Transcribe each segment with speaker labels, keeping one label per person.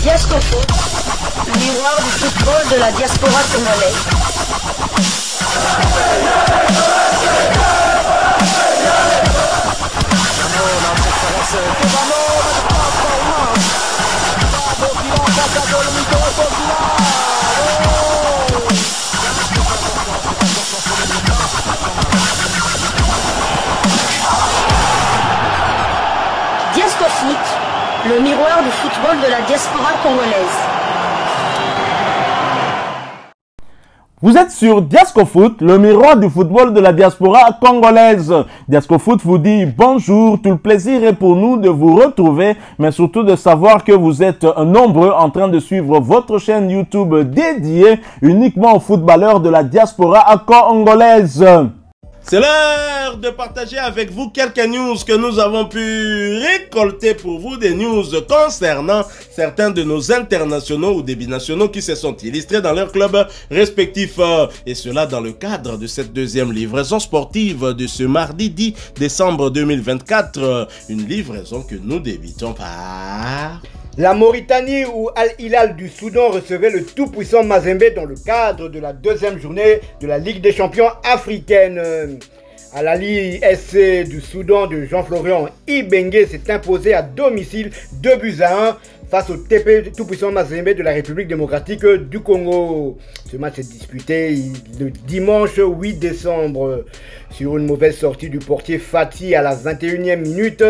Speaker 1: Diascofoot, le miroir du football de la diaspora congolaise. Diascofoot, le miroir du football de la diaspora congolaise.
Speaker 2: Vous êtes sur Diascofoot, le miroir du football de la diaspora congolaise. Diascofoot vous dit bonjour, tout le plaisir est pour nous de vous retrouver, mais surtout de savoir que vous êtes nombreux en train de suivre votre chaîne YouTube dédiée uniquement aux footballeurs de la diaspora congolaise. C'est l'heure de partager avec vous quelques news que nous avons pu récolter pour vous, des news concernant certains de nos internationaux ou des binationaux qui se sont illustrés dans leurs clubs respectifs. Et cela dans le cadre de cette deuxième livraison sportive de ce mardi 10 décembre 2024. Une livraison que nous débutons par...
Speaker 3: La Mauritanie ou Al-Hilal du Soudan recevait le tout-puissant Mazembe dans le cadre de la deuxième journée de la Ligue des champions africaine. Al-Ali SC du Soudan de Jean-Florian Ibenge s'est imposé à domicile 2-1 face au TP tout-puissant Mazembe de la République démocratique du Congo. Ce match est disputé le dimanche 8 décembre. Sur une mauvaise sortie du portier Fati à la 21e minute,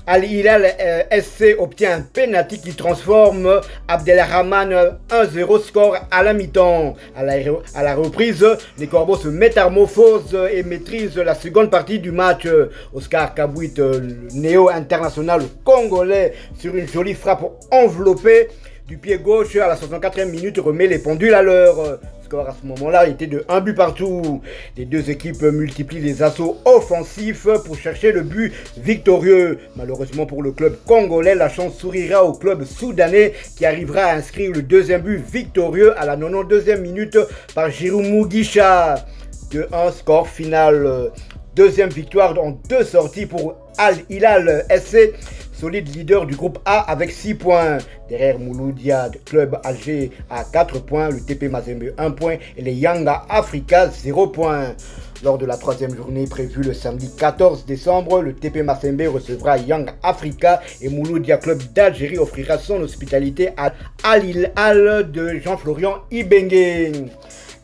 Speaker 3: Al-Hilal SC obtient un penalty qui transforme Abdelrahman 1-0 score à la mi-temps. À la reprise, les Corbeaux se métamorphosent et maîtrisent la seconde partie du match. Oscar Kabouit, le néo-international congolais, sur une jolie frappe enveloppée du pied gauche à la 64e minute, remet les pendules à l'heure. Le score à ce moment-là était de 1 but partout. Les deux équipes multiplient les assauts offensifs pour chercher le but victorieux. Malheureusement pour le club congolais, la chance sourira au club soudanais qui arrivera à inscrire le deuxième but victorieux à la 92e minute par Jirou Mugisha. 2-1 score final. Deuxième victoire en 2 sorties pour Al-Hilal SC, solide leader du groupe A avec 6 points. Derrière Mouloudia, club Alger à 4 points, le TP Mazembe 1 point et les Yanga Africa 0 points. Lors de la troisième journée prévue le samedi 14 décembre, le TP Mazembe recevra Young Africa et Mouloudia Club d'Algérie offrira son hospitalité à Al-Hilal de Jean-Florian Ibenge.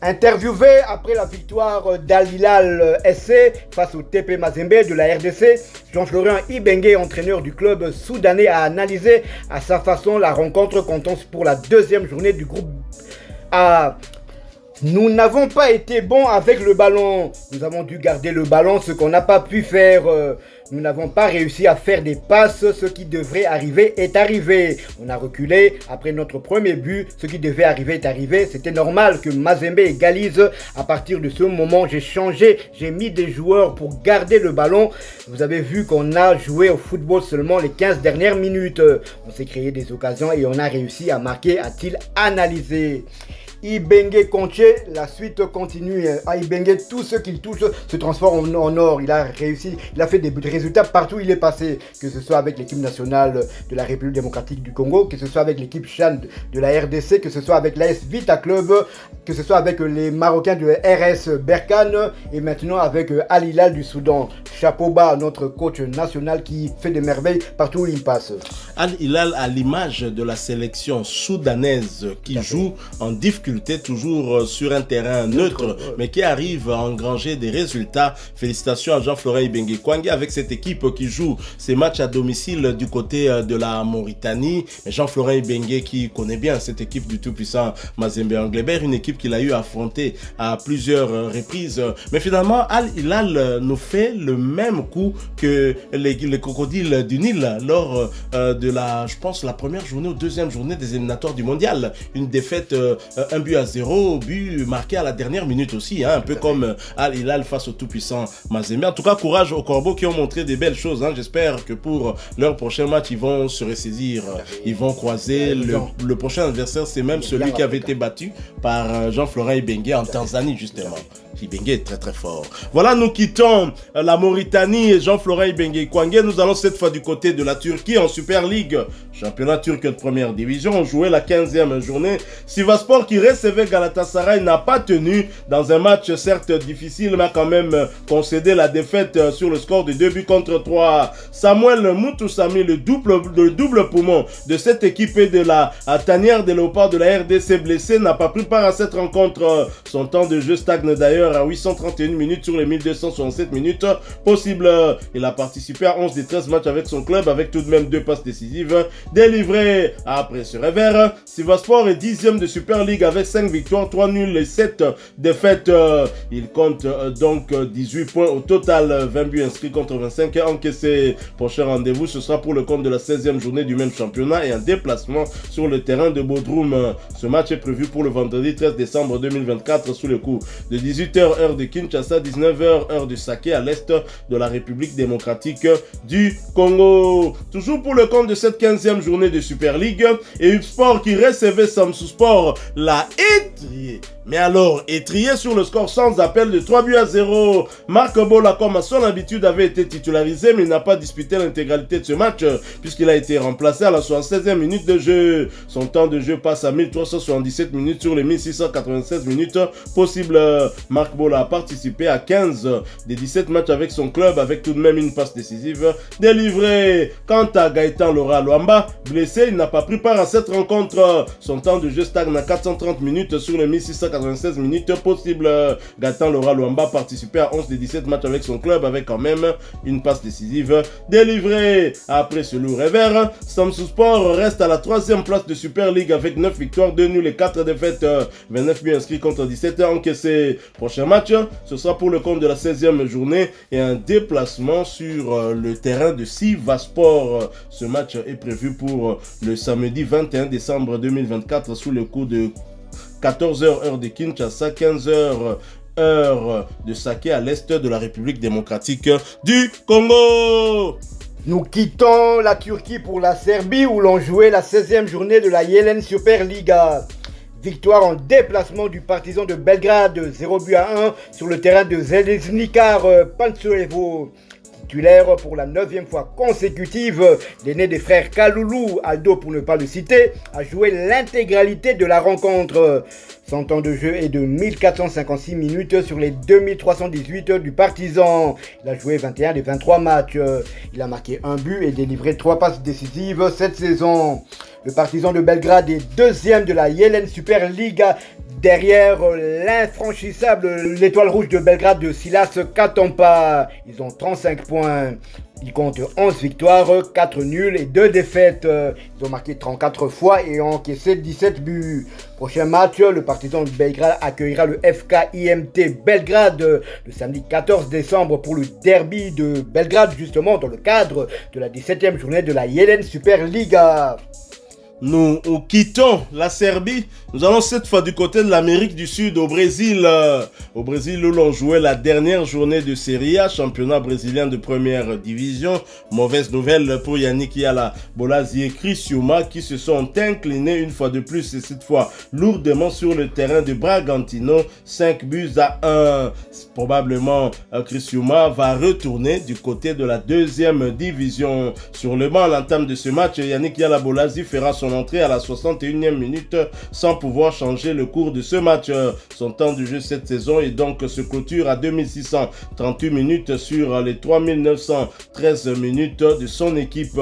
Speaker 3: Interviewé après la victoire d'Al-Hilal SC face au TP Mazembe de la RDC, Jean-Florian Ibenge, entraîneur du club soudanais, a analysé à sa façon la rencontre comptant pour la deuxième journée du groupe A. Nous n'avons pas été bons avec le ballon. Nous avons dû garder le ballon, ce qu'on n'a pas pu faire. Nous n'avons pas réussi à faire des passes. Ce qui devrait arriver est arrivé. On a reculé après notre premier but. Ce qui devait arriver est arrivé. C'était normal que Mazembe égalise. À partir de ce moment, j'ai changé. J'ai mis des joueurs pour garder le ballon. Vous avez vu qu'on a joué au football seulement les 15 dernières minutes. On s'est créé des occasions et on a réussi à marquer, a-t-il analysé. Ibenge Conche, la suite continue. À Ibenge, tout ce qu'il touche se transforme en or. Il a réussi, il a fait des résultats partout où il est passé. Que ce soit avec l'équipe nationale de la République démocratique du Congo, que ce soit avec l'équipe Chan de la RDC, que ce soit avec l'AS Vita Club, que ce soit avec les Marocains de RS Berkane et maintenant avec Al-Hilal du Soudan. Chapeau bas à notre coach national qui fait des merveilles partout où il passe.
Speaker 2: Al-Hilal à l'image de la sélection soudanaise qui joue en difficulté toujours sur un terrain neutre, mais qui arrive à engranger des résultats. Félicitations à Jean-Florian Ibenge Kwangé avec cette équipe qui joue ses matchs à domicile du côté de la Mauritanie. Jean-Florian Ibenge qui connaît bien cette équipe du tout-puissant Mazembe Anglebert, une équipe qu'il a eu à affronter à plusieurs reprises. Mais finalement, Al-Hilal nous fait le même coup que les crocodiles du Nil lors de la, je pense, la première journée ou deuxième journée des éliminatoires du mondial. Une défaite un
Speaker 4: 1-0, but marqué à la dernière minute aussi, hein, un peu comme Al Hilal face au tout-puissant Mazembe. En tout cas, courage aux Corbeaux qui ont montré des belles choses. Hein. J'espère que pour leur prochain match, ils vont se ressaisir. Ils vont croiser le prochain adversaire, c'est même celui qui avait été battu par Jean-Florent Ibenge en Tanzanie, justement. Ibenge est très très fort. Voilà, nous quittons la Mauritanie et Jean-Florent Ibenge Kwangé. Nous allons cette fois du côté de la Turquie en Super League. Championnat turc de première division. On jouait la 15e journée. Sivasspor qui recevait Galatasaray n'a pas tenu dans un match certes difficile, mais quand même concédé la défaite sur le score de 2-3. Samuel Moutoussamy, le double poumon de cette équipe de la tanière des Léopards de la RDC blessé, n'a pas pris part à cette rencontre. Son temps de jeu stagne d'ailleurs à 831 minutes sur les 1267 minutes possibles. Il a participé à 11 des 13 matchs avec son club, avec tout de même 2 passes décisives délivrées. Après ce revers, Sivasspor est 10e de Super League avec 5 victoires, 3 nuls et 7 défaites. Il compte donc 18 points au total, 20 buts inscrits contre 25 encaissés. Prochain rendez-vous, ce sera pour le compte de la 16e journée du même championnat et un déplacement sur le terrain de Bodrum. Ce match est prévu pour le vendredi 13 décembre 2024 sous le coup de 18h heure de Kinshasa, 19h heure de Saké à l'est de la République démocratique du Congo. Toujours pour le compte de cette 15e journée de Super League, et UPSport qui recevait Samsouspor l'a étrié. Mais alors, étrié sur le score sans appel de 3-0. Marc Bola, comme à son habitude, avait été titularisé, mais il n'a pas disputé l'intégralité de ce match, puisqu'il a été remplacé à la 76e minute de jeu. Son temps de jeu passe à 1377 minutes sur les 1696 minutes possibles. Marc Bola a participé à 15 des 17 matchs avec son club, avec tout de même une passe décisive délivrée. Quant à Gaëtan Laura Luamba, blessé, il n'a pas pris part à cette rencontre. Son temps de jeu stagne à 430 minutes sur les 1696 minutes possibles. Gaëtan Laura Luamba a participé à 11 des 17 matchs avec son club, avec quand même une passe décisive délivrée. Après ce lourd revers, Samsouspor reste à la 3e place de Super League avec 9 victoires, 2 nuls et 4 défaites, 29 buts inscrits contre 17 encaissés. Prochain match, ce sera pour le compte de la 16e journée et un déplacement sur le terrain de Sivasspor. Ce match est prévu pour le samedi 21 décembre 2024 sous le coup de 14h heure de Kinshasa, 15h heure de Saké à l'est de la République démocratique du Congo.
Speaker 3: Nous quittons la Turquie pour la Serbie où l'on jouait la 16e journée de la Yelen Superliga. Victoire en déplacement du Partizan de Belgrade, 0-1 sur le terrain de Zveznikar Pančevo. Titulaire pour la 9e fois consécutive, l'aîné des frères Kaloulou, Aldo pour ne pas le citer, a joué l'intégralité de la rencontre. Son temps de jeu est de 1456 minutes sur les 2318 du Partizan. Il a joué 21 des 23 matchs. Il a marqué un but et délivré 3 passes décisives cette saison. Le Partizan de Belgrade est 2e de la Yelen Superliga derrière l'infranchissable l'étoile rouge de Belgrade de Silas Katompa. Ils ont 35 points. Ils comptent 11 victoires, 4 nuls et 2 défaites. Ils ont marqué 34 fois et ont encaissé 17 buts. Prochain match, le Partizan de Belgrade accueillera le FK IMT Belgrade le samedi 14 décembre pour le derby de Belgrade, justement dans le cadre de la 17e journée de la Yelen Superliga.
Speaker 4: Nous quittons la Serbie. Nous allons cette fois du côté de l'Amérique du Sud, au Brésil. Au Brésil où l'on jouait la dernière journée de Serie A, championnat brésilien de première division. Mauvaise nouvelle pour Yannick Yala Bolasie et Criciúma qui se sont inclinés une fois de plus et cette fois lourdement sur le terrain de Bragantino. 5-1. Probablement Criciúma va retourner du côté de la 2e division. Sur le banc à l'entame de ce match, Yannick Yala Bolasie fera son entrée à la 61e minute sans pouvoir changer le cours de ce match. Son temps de jeu cette saison est donc se clôture à 2638 minutes sur les 3913 minutes de son équipe.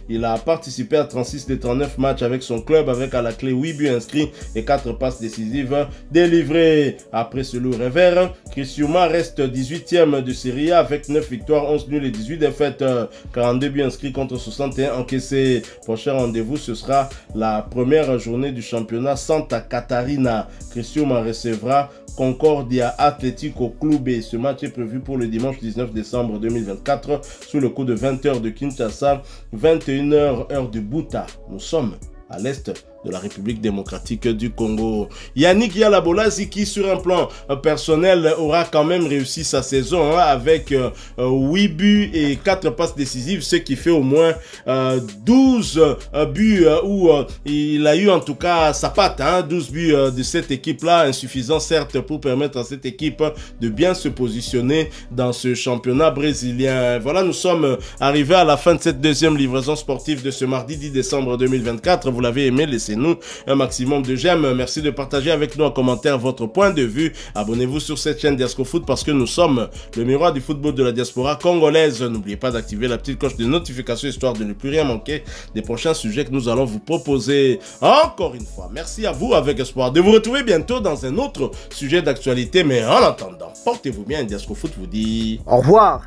Speaker 4: Il a participé à 36 des 39 matchs avec son club avec à la clé 8 buts inscrits et 4 passes décisives délivrées. Après ce lourd revers, Criciúma reste 18e de Serie A avec 9 victoires, 11 nuls et 18 défaites, 42 buts inscrits contre 61 encaissés. Prochain rendez-vous, ce sera la première journée du championnat Santa Catarina. Criciúma recevra Concordia Atlético Clube. Ce match est prévu pour le dimanche 19 décembre 2024 sous le coup de 20h de Kinshasa, 21h heure de Buta. Nous sommes à l'est de la République démocratique du Congo. Yannick Yalabolazi qui sur un plan personnel aura quand même réussi sa saison avec 8 buts et 4 passes décisives, ce qui fait au moins 12 buts où il a eu en tout cas sa patte, 12 buts de cette équipe-là, insuffisant certes pour permettre à cette équipe de bien se positionner dans ce championnat brésilien. Voilà, nous sommes arrivés à la fin de cette deuxième livraison sportive de ce mardi 10 décembre 2024. Vous l'avez aimé, laissez-nous un maximum de j'aime. Merci de partager avec nous en commentaire votre point de vue. Abonnez-vous sur cette chaîne Diasco Foot parce que nous sommes le miroir du football de la diaspora congolaise. N'oubliez pas d'activer la petite cloche de notification histoire de ne plus rien manquer des prochains sujets que nous allons vous proposer. Encore une fois, merci à vous avec espoir de vous retrouver bientôt dans un autre sujet d'actualité. Mais en attendant, portez-vous bien. Diasco Foot vous dit
Speaker 3: au revoir.